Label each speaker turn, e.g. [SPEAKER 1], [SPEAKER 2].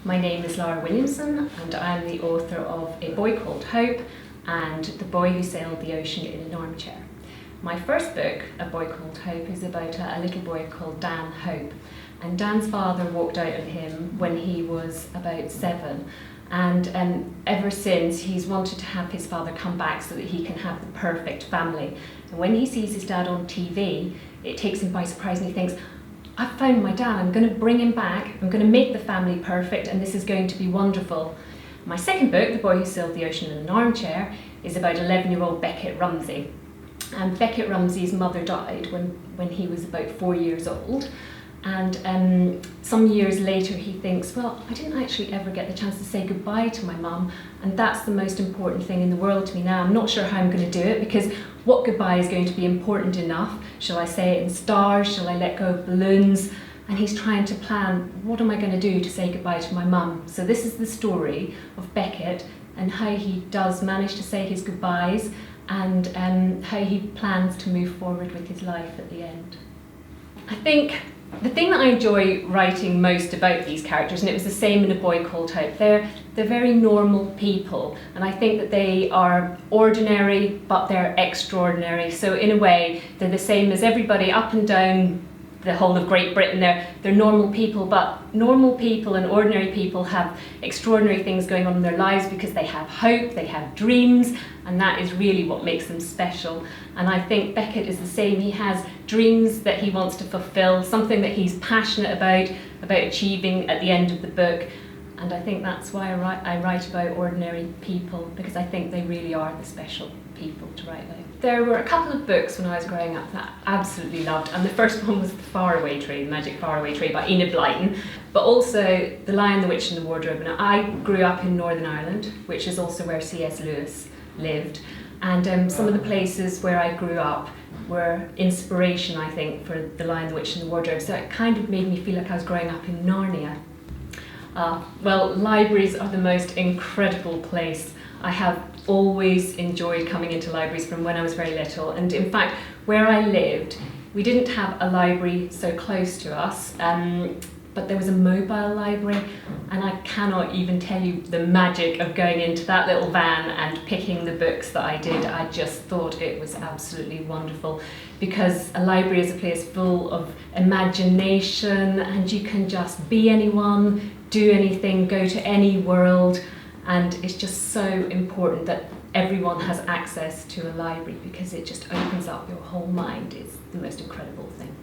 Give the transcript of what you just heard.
[SPEAKER 1] My name is Lara Williamson and I'm the author of A Boy Called Hope and The Boy Who Sailed the Ocean in an Armchair. My first book, A Boy Called Hope, is about a little boy called Dan Hope. And Dan's father walked out on him when he was about 7. And ever since, he's wanted to have his father come back so that he can have the perfect family. And when he sees his dad on TV, it takes him by surprise and he thinks, I've found my dad, I'm going to bring him back, I'm going to make the family perfect, and this is going to be wonderful. My second book, The Boy Who Sailed the Ocean in an Armchair, is about 11-year-old Beckett Rumsey. And Beckett Rumsey's mother died when he was about 4 years old. And some years later he thinks, well, I didn't actually ever get the chance to say goodbye to my mum, and that's the most important thing in the world to me now. I'm not sure how I'm going to do it, because what goodbye is going to be important enough? Shall I say it in stars? Shall I let go of balloons? And he's trying to plan, what am I going to do to say goodbye to my mum? So this is the story of Beckett and how he does manage to say his goodbyes, and how he plans to move forward with his life at the end. I think the thing that I enjoy writing most about these characters, and it was the same in A Boy Called Hope, they're very normal people, and I think that they are ordinary but they're extraordinary. So in a way they're the same as everybody up and down the whole of Great Britain. They're normal people, but normal people and ordinary people have extraordinary things going on in their lives because they have hope, they have dreams, and that is really what makes them special. And I think Beckett is the same. He has dreams that he wants to fulfill, something that he's passionate about achieving at the end of the book. And I think that's why I write about ordinary people, because I think they really are the special people to write about. There were a couple of books when I was growing up that I absolutely loved, and the first one was The Faraway Tree, The Magic Faraway Tree by Enid Blyton, but also The Lion, the Witch and the Wardrobe. Now, I grew up in Northern Ireland, which is also where C.S. Lewis lived, and some of the places where I grew up were inspiration, I think, for The Lion, the Witch and the Wardrobe, so it kind of made me feel like I was growing up in Narnia. Well, libraries are the most incredible place. I have always enjoyed coming into libraries from when I was very little, and in fact where I lived we didn't have a library so close to us, but there was a mobile library, and I cannot even tell you the magic of going into that little van and picking the books that I did. I just thought it was absolutely wonderful, because a library is a place full of imagination and you can just be anyone, do anything, go to any world. And it's just so important that everyone has access to a library, because it just opens up your whole mind. It's the most incredible thing.